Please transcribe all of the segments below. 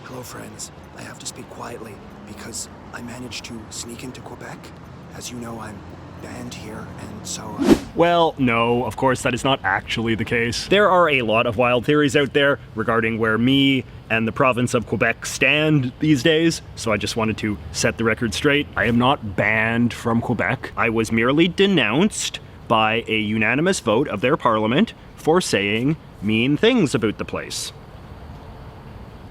Hello, friends. I have to speak quietly because I managed to sneak into Quebec. As you know, I'm banned here, and so... Well, no, of course that is not actually the case. There are a lot of wild theories out there regarding where me and the province of Quebec stand these days, so I just wanted to set the record straight. I am not banned from Quebec. I was merely denounced by a unanimous vote of their parliament for saying mean things about the place.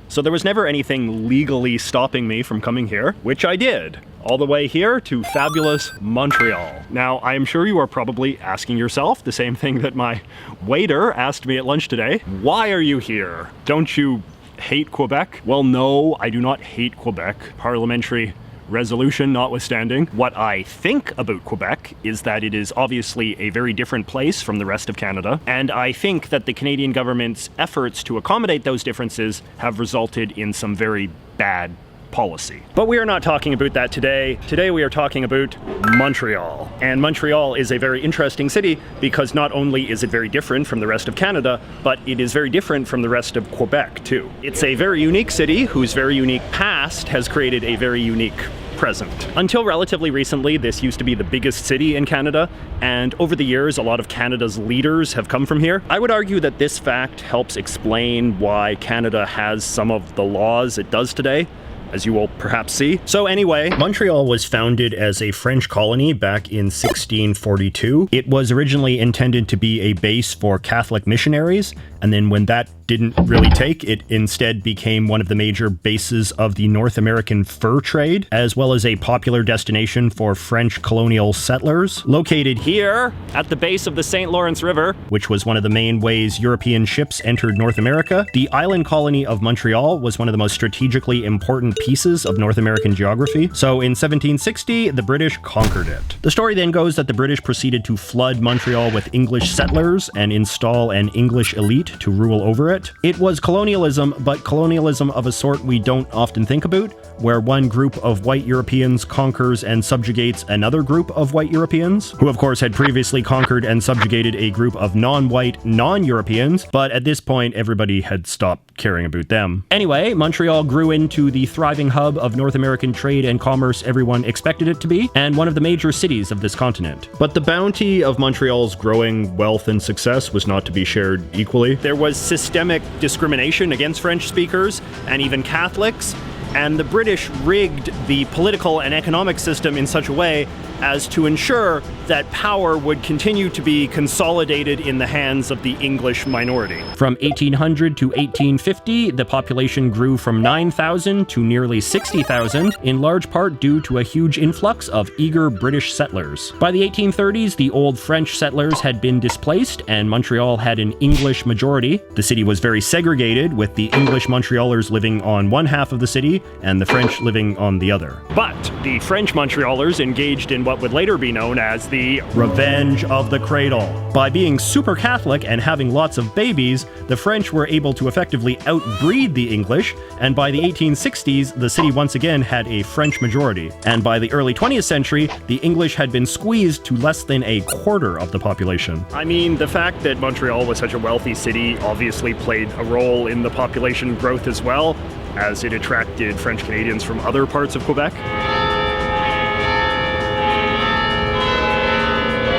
So there was never anything legally stopping me from coming here, which I did, all the way here to fabulous Montreal. Now, I am sure you are probably asking yourself the same thing that my waiter asked me at lunch today. Why are you here? Don't you hate Quebec? Well, no, I do not hate Quebec. Parliamentary resolution notwithstanding. What I think about Quebec is that it is obviously a very different place from the rest of Canada, and I think that the Canadian government's efforts to accommodate those differences have resulted in some very bad policy. But we are not talking about that today. Today we are talking about Montreal. And Montreal is a very interesting city because not only is it very different from the rest of Canada, but it is very different from the rest of Quebec too. It's a very unique city whose very unique past has created a very unique present. Until relatively recently, this used to be the biggest city in Canada, and over the years, a lot of Canada's leaders have come from here. I would argue that this fact helps explain why Canada has some of the laws it does today, as you will perhaps see. So anyway, Montreal was founded as a French colony back in 1642. It was originally intended to be a base for Catholic missionaries, and then when that didn't really take, it instead became one of the major bases of the North American fur trade, as well as a popular destination for French colonial settlers. Located here at the base of the St. Lawrence River, which was one of the main ways European ships entered North America, the island colony of Montreal was one of the most strategically important pieces of North American geography. So in 1760, the British conquered it. The story then goes that the British proceeded to flood Montreal with English settlers and install an English elite to rule over it. It was colonialism, but colonialism of a sort we don't often think about, where one group of white Europeans conquers and subjugates another group of white Europeans, who of course had previously conquered and subjugated a group of non-white, non-Europeans, but at this point everybody had stopped caring about them. Anyway, Montreal grew into the thriving hub of North American trade and commerce everyone expected it to be, and one of the major cities of this continent. But the bounty of Montreal's growing wealth and success was not to be shared equally. There was systemic discrimination against French speakers and even Catholics, and the British rigged the political and economic system in such a way as to ensure that power would continue to be consolidated in the hands of the English minority. From 1800 to 1850, the population grew from 9,000 to nearly 60,000, in large part due to a huge influx of eager British settlers. By the 1830s, the old French settlers had been displaced, and Montreal had an English majority. The city was very segregated, with the English Montrealers living on one half of the city and the French living on the other. But the French Montrealers engaged in what would later be known as the Revenge of the Cradle. By being super Catholic and having lots of babies, the French were able to effectively outbreed the English, and by the 1860s, the city once again had a French majority. And by the early 20th century, the English had been squeezed to less than a quarter of the population. I mean, the fact that Montreal was such a wealthy city obviously played a role in the population growth as well, as it attracted French Canadians from other parts of Quebec.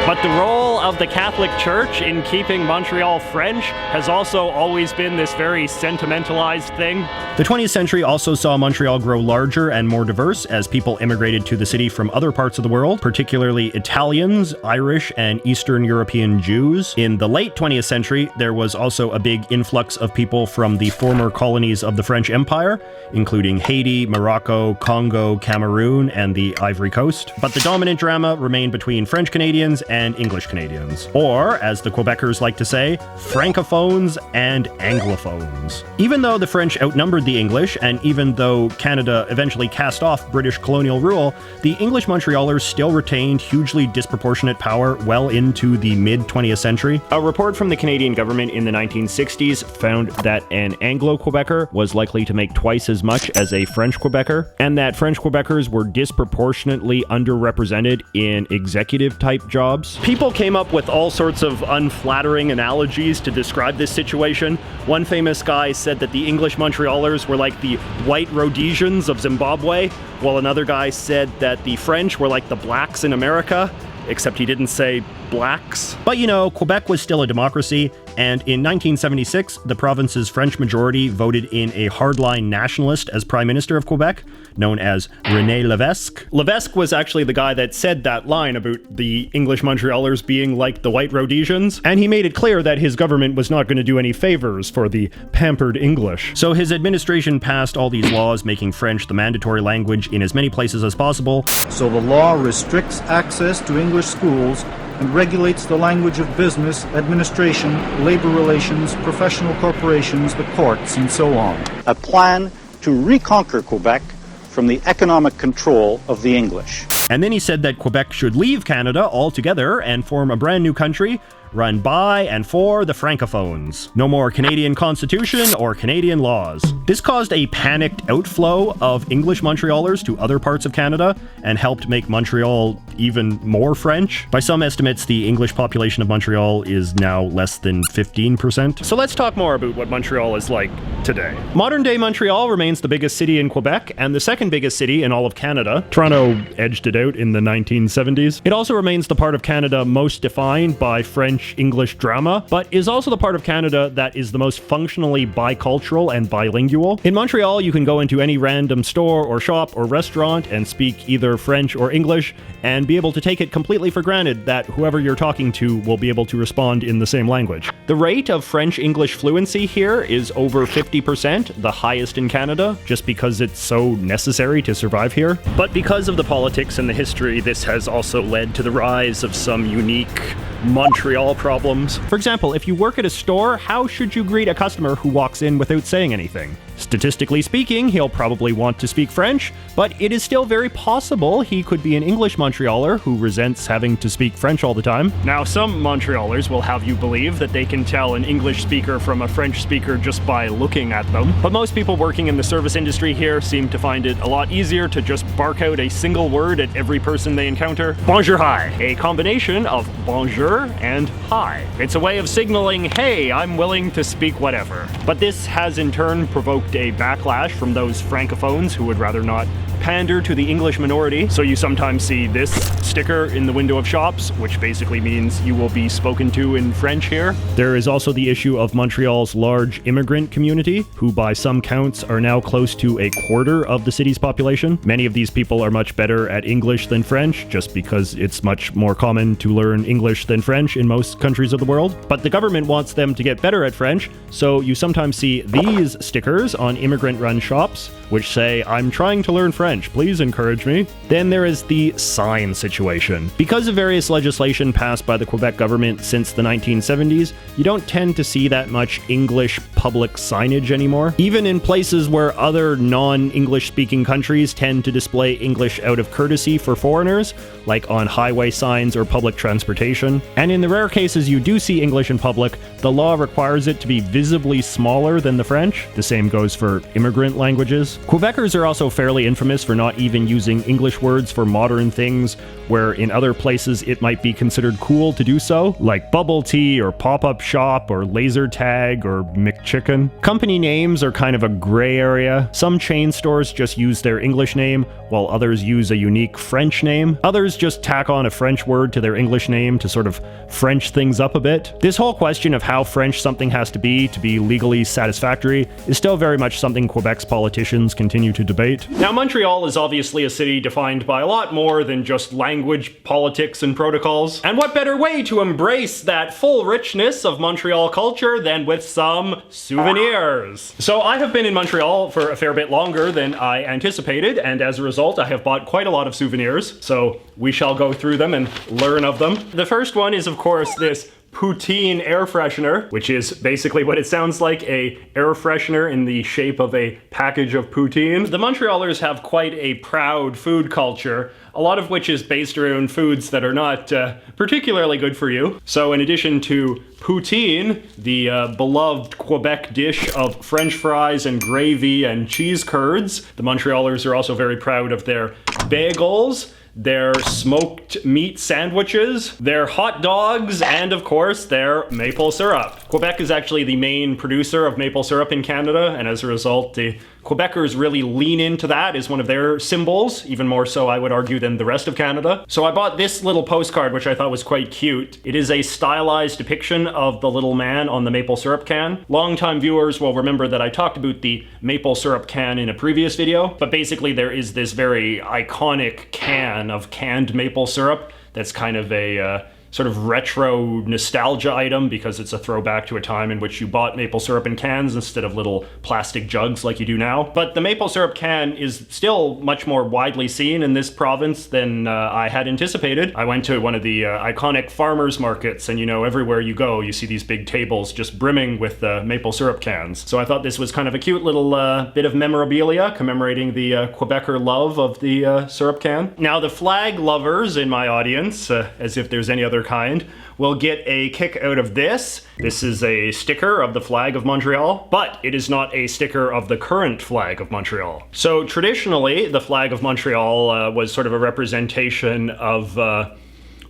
But the role of the Catholic Church in keeping Montreal French has also always been this very sentimentalized thing. The 20th century also saw Montreal grow larger and more diverse as people immigrated to the city from other parts of the world, particularly Italians, Irish, and Eastern European Jews. In the late 20th century, there was also a big influx of people from the former colonies of the French Empire, including Haiti, Morocco, Congo, Cameroon, and the Ivory Coast. But the dominant drama remained between French Canadians and English Canadians, or, as the Quebecers like to say, Francophones and Anglophones. Even though the French outnumbered the English, and even though Canada eventually cast off British colonial rule, the English Montrealers still retained hugely disproportionate power well into the mid-20th century. A report from the Canadian government in the 1960s found that an Anglo-Quebecer was likely to make twice as much as a French Quebecer, and that French Quebecers were disproportionately underrepresented in executive-type jobs. People came up with all sorts of unflattering analogies to describe this situation. One famous guy said that the English Montrealers were like the white Rhodesians of Zimbabwe, while another guy said that the French were like the blacks in America, except he didn't say blacks. But you know, Quebec was still a democracy, and in 1976, the province's French majority voted in a hardline nationalist as Prime Minister of Quebec, known as René Lévesque. Lévesque was actually the guy that said that line about the English Montrealers being like the white Rhodesians, and he made it clear that his government was not going to do any favors for the pampered English. So his administration passed all these laws making French the mandatory language in as many places as possible. So the law restricts access to English schools and regulates the language of business, administration, labor relations, professional corporations, the courts, and so on. A plan to reconquer Quebec from the economic control of the English. And then he said that Quebec should leave Canada altogether and form a brand new country run by and for the Francophones. No more Canadian Constitution or Canadian laws. This caused a panicked outflow of English Montrealers to other parts of Canada and helped make Montreal even more French. By some estimates, the English population of Montreal is now less than 15%. So let's talk more about what Montreal is like today. Modern-day Montreal remains the biggest city in Quebec and the second biggest city in all of Canada. Toronto edged it out in the 1970s. It also remains the part of Canada most defined by French-English drama, but is also the part of Canada that is the most functionally bicultural and bilingual. In Montreal, you can go into any random store or shop or restaurant and speak either French or English and be able to take it completely for granted that whoever you're talking to will be able to respond in the same language. The rate of French-English fluency here is over 50%, the highest in Canada, just because it's so necessary to survive here. But because of the politics and the history, this has also led to the rise of some unique Montreal problems. For example, if you work at a store, how should you greet a customer who walks in without saying anything? Statistically speaking, he'll probably want to speak French, but it is still very possible he could be an English Montrealer who resents having to speak French all the time. Now, some Montrealers will have you believe that they can tell an English speaker from a French speaker just by looking at them, but most people working in the service industry here seem to find it a lot easier to just bark out a single word at every person they encounter. Bonjour, hi, a combination of bonjour and hi. It's a way of signaling, hey, I'm willing to speak whatever. But this has in turn provoked a backlash from those francophones who would rather not pander to the English minority. So you sometimes see this sticker in the window of shops, which basically means you will be spoken to in French here. There is also the issue of Montreal's large immigrant community, who by some counts are now close to a quarter of the city's population. Many of these people are much better at English than French, just because it's much more common to learn English than French in most countries of the world. But the government wants them to get better at French, so you sometimes see these stickers on immigrant-run shops, which say, I'm trying to learn French, please encourage me. Then there is the sign situation. Because of various legislation passed by the Quebec government since the 1970s, you don't tend to see that much English public signage anymore. Even in places where other non-English speaking countries tend to display English out of courtesy for foreigners, like on highway signs or public transportation. And in the rare cases you do see English in public, the law requires it to be visibly smaller than the French. The same goes for immigrant languages. Quebecers are also fairly infamous for not even using English words for modern things, where in other places it might be considered cool to do so, like bubble tea or pop-up shop or laser tag or McChicken. Company names are kind of a gray area. Some chain stores just use their English name, while others use a unique French name. Others just tack on a French word to their English name to sort of French things up a bit. This whole question of how French something has to be legally satisfactory is still very much something Quebec's politicians continue to debate. Now, Montreal is obviously a city defined by a lot more than just language, politics, and protocols. And what better way to embrace that full richness of Montreal culture than with some souvenirs? So I have been in Montreal for a fair bit longer than I anticipated, and as a result, I have bought quite a lot of souvenirs. So we shall go through them and learn of them. The first one is, of course, this poutine air freshener, which is basically what it sounds like, a air freshener in the shape of a package of poutine. The Montrealers have quite a proud food culture, a lot of which is based around foods that are not particularly good for you. So in addition to poutine, the beloved Quebec dish of French fries and gravy and cheese curds, the Montrealers are also very proud of their bagels, their smoked meat sandwiches, their hot dogs, and of course, their maple syrup. Quebec is actually the main producer of maple syrup in Canada, and as a result, the Quebecers really lean into that as one of their symbols, even more so, I would argue, than the rest of Canada. So I bought this little postcard, which I thought was quite cute. It is a stylized depiction of the little man on the maple syrup can. Longtime viewers will remember that I talked about the maple syrup can in a previous video, but basically there is this very iconic can of canned maple syrup that's kind of a sort of retro nostalgia item because it's a throwback to a time in which you bought maple syrup in cans instead of little plastic jugs like you do now. But the maple syrup can is still much more widely seen in this province than I had anticipated. I went to one of the iconic farmers markets, and you know, everywhere you go you see these big tables just brimming with maple syrup cans. So I thought this was kind of a cute little bit of memorabilia commemorating the Quebecer love of the syrup can. Now the flag lovers in my audience, as if there's any other kind, will get a kick out of this. This is a sticker of the flag of Montreal, but it is not a sticker of the current flag of Montreal. So traditionally, the flag of Montreal was sort of a representation of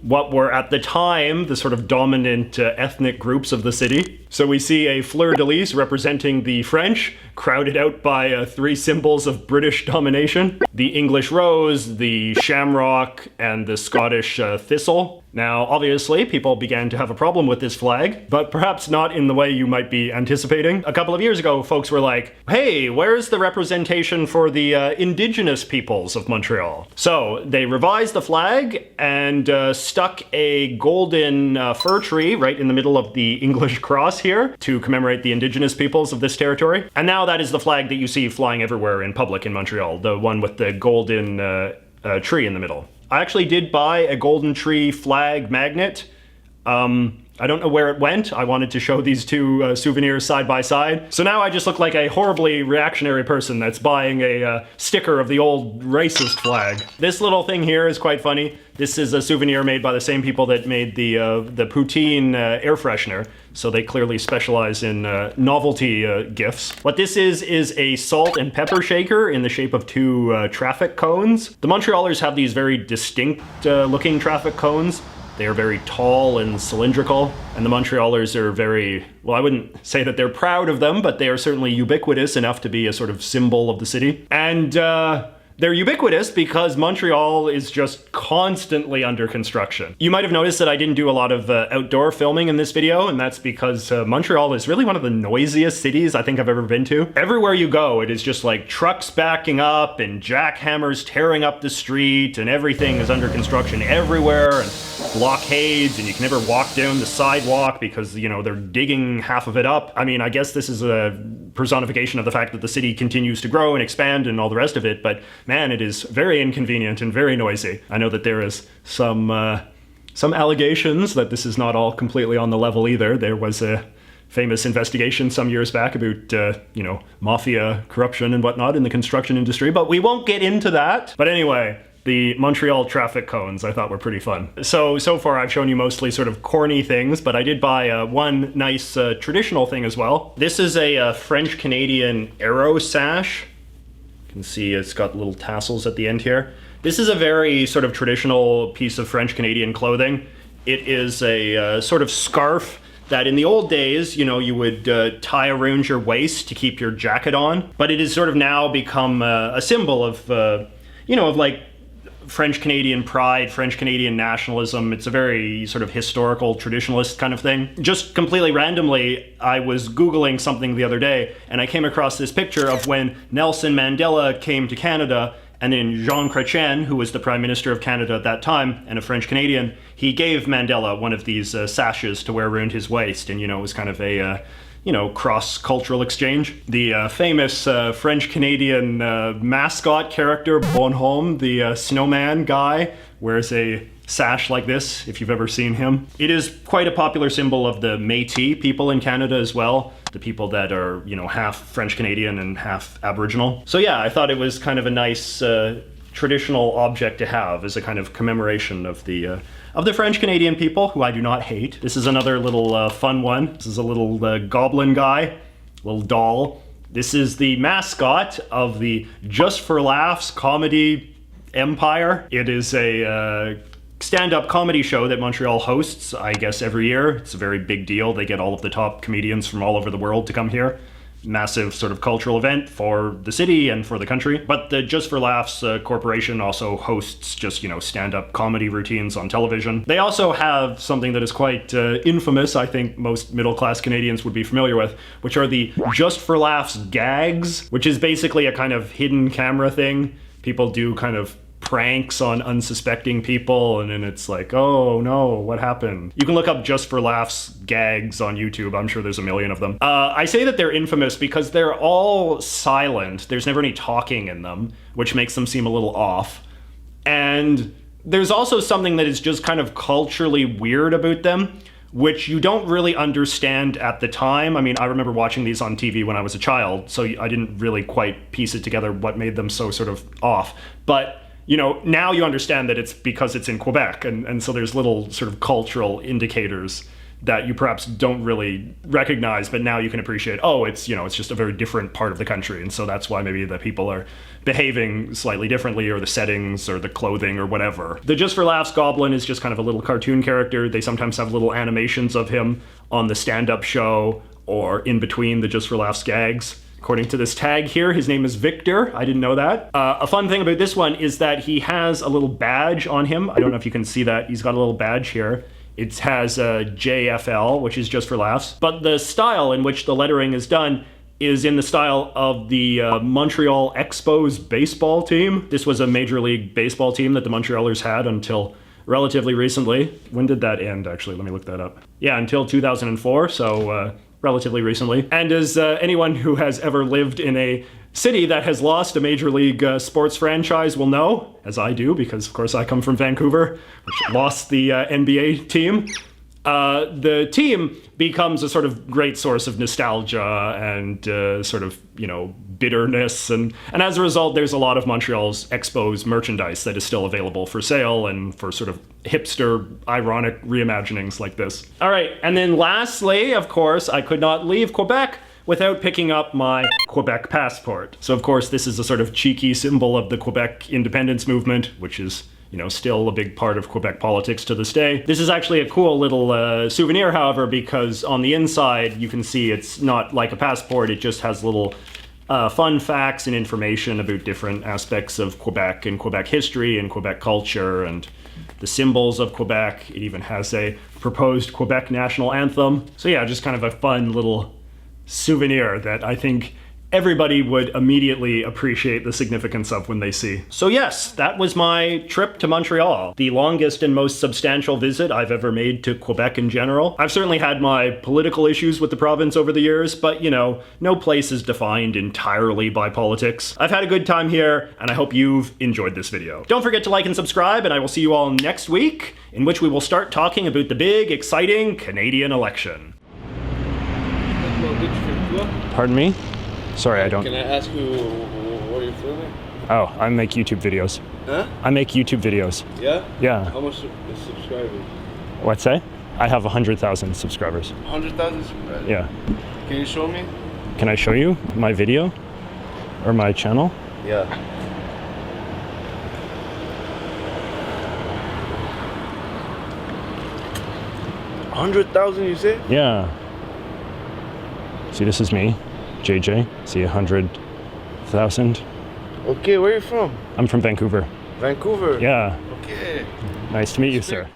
what were at the time the sort of dominant ethnic groups of the city. So we see a fleur-de-lis representing the French, crowded out by three symbols of British domination: the English rose, the shamrock, and the Scottish thistle. Now, obviously, people began to have a problem with this flag, but perhaps not in the way you might be anticipating. A couple of years ago, folks were like, hey, where's the representation for the indigenous peoples of Montreal? So they revised the flag and stuck a golden fir tree right in the middle of the English cross here to commemorate the indigenous peoples of this territory. And now that is the flag that you see flying everywhere in public in Montreal, the one with the golden tree in the middle. I actually did buy a golden tree flag magnet. I don't know where it went. I wanted to show these two souvenirs side by side. So now I just look like a horribly reactionary person that's buying a sticker of the old racist flag. This little thing here is quite funny. This is a souvenir made by the same people that made the poutine air freshener. So they clearly specialize in novelty gifts. What this is a salt and pepper shaker in the shape of two traffic cones. The Montrealers have these very distinct looking traffic cones. They are very tall and cylindrical, and the Montrealers are very, well, I wouldn't say that they're proud of them, but they are certainly ubiquitous enough to be a sort of symbol of the city. And they're ubiquitous because Montreal is just constantly under construction. You might have noticed that I didn't do a lot of outdoor filming in this video, and that's because Montreal is really one of the noisiest cities I think I've ever been to. Everywhere you go, it is just like trucks backing up and jackhammers tearing up the street, and everything is under construction everywhere, and blockades, and you can never walk down the sidewalk because, you know, they're digging half of it up. I mean, I guess this is a personification of the fact that the city continues to grow and expand and all the rest of it, but man, it is very inconvenient and very noisy. I know that there is some allegations that this is not all completely on the level either. There was a famous investigation some years back about, you know, mafia corruption and whatnot in the construction industry, but we won't get into that. But anyway, the Montreal traffic cones I thought were pretty fun. So far I've shown you mostly sort of corny things, but I did buy one nice traditional thing as well. This is a French-Canadian arrow sash. You can see it's got little tassels at the end here. This is a very sort of traditional piece of French-Canadian clothing. It is a sort of scarf that in the old days, you know, you would tie around your waist to keep your jacket on, but it has sort of now become a symbol of, you know, of like French-Canadian pride, French-Canadian nationalism. It's a very sort of historical, traditionalist kind of thing. Just completely randomly, I was Googling something the other day, and I came across this picture of when Nelson Mandela came to Canada, and then Jean Chrétien, who was the Prime Minister of Canada at that time, and a French-Canadian, he gave Mandela one of these sashes to wear around his waist, and, you know, it was kind of a you know, cross-cultural exchange. The famous French-Canadian mascot character, Bonhomme, the snowman guy, wears a sash like this, if you've ever seen him. It is quite a popular symbol of the Métis people in Canada as well, the people that are, you know, half French-Canadian and half Aboriginal. So yeah, I thought it was kind of a nice traditional object to have as a kind of commemoration of the French-Canadian people, who I do not hate. This is another little fun one. This is a little goblin guy, little doll. This is the mascot of the Just for Laughs comedy empire. It is a stand-up comedy show that Montreal hosts, I guess, every year. It's a very big deal. They get all of the top comedians from all over the world to come here. Massive sort of cultural event for the city and for the country. But the Just for Laughs corporation also hosts just, stand-up comedy routines on television. They also have something that is quite infamous, I think most middle-class Canadians would be familiar with, which are the Just for Laughs gags, which is basically a kind of hidden camera thing. People do kind of pranks on unsuspecting people, and then it's like, oh no, what happened? You can look up Just for Laughs gags on YouTube. I'm sure there's a million of them. I say that they're infamous because they're all silent. There's never any talking in them, which makes them seem a little off. And there's also something that is just kind of culturally weird about them, which you don't really understand at the time. I mean, I remember watching these on TV when I was a child, so I didn't really quite piece it together what made them so sort of off. But now you understand that it's because it's in Quebec, and so there's little sort of cultural indicators that you perhaps don't really recognize, but now you can appreciate, oh, it's just a very different part of the country, and so that's why maybe the people are behaving slightly differently, or the settings, or the clothing, or whatever. The Just for Laughs Goblin is just kind of a little cartoon character. They sometimes have little animations of him on the stand-up show, or in between the Just for Laughs gags. According to this tag here, his name is Victor. I didn't know that. A fun thing about this one is that he has a little badge on him. I don't know if you can see that. He's got a little badge here. It has a JFL, which is Just for Laughs. But the style in which the lettering is done is in the style of the Montreal Expos baseball team. This was a Major League Baseball team that the Montrealers had until relatively recently. When did that end, actually? Let me look that up. Yeah, until 2004, so relatively recently. And as anyone who has ever lived in a city that has lost a Major League sports franchise will know, as I do, because of course I come from Vancouver, which lost the NBA team, the team becomes a sort of great source of nostalgia and sort of, bitterness. And as a result, there's a lot of Montreal's Expos merchandise that is still available for sale and for sort of hipster, ironic reimaginings like this. All right, and then lastly, of course, I could not leave Quebec without picking up my Quebec passport. So of course, this is a sort of cheeky symbol of the Quebec independence movement, which is still a big part of Quebec politics to this day. This is actually a cool little souvenir, however, because on the inside, you can see it's not like a passport, it just has little fun facts and information about different aspects of Quebec and Quebec history and Quebec culture and the symbols of Quebec. It even has a proposed Quebec national anthem. So yeah, just kind of a fun little souvenir that I think everybody would immediately appreciate the significance of when they see. So yes, that was my trip to Montreal. The longest and most substantial visit I've ever made to Quebec in general. I've certainly had my political issues with the province over the years, but no place is defined entirely by politics. I've had a good time here, and I hope you've enjoyed this video. Don't forget to like and subscribe, and I will see you all next week, in which we will start talking about the big, exciting Canadian election. Pardon me? Sorry, I don't... Can I ask you what you're filming? Oh, I make YouTube videos. Huh? I make YouTube videos. Yeah? Yeah. How much subscribers? What's that? I have 100,000 subscribers. 100,000 subscribers? Yeah. Can you show me? Can I show you my video? Or my channel? Yeah. 100,000 you say? Yeah. See, this is me. JJ, see 100,000. Okay, where are you from? I'm from Vancouver. Vancouver? Yeah. Okay. Nice to meet you, sir.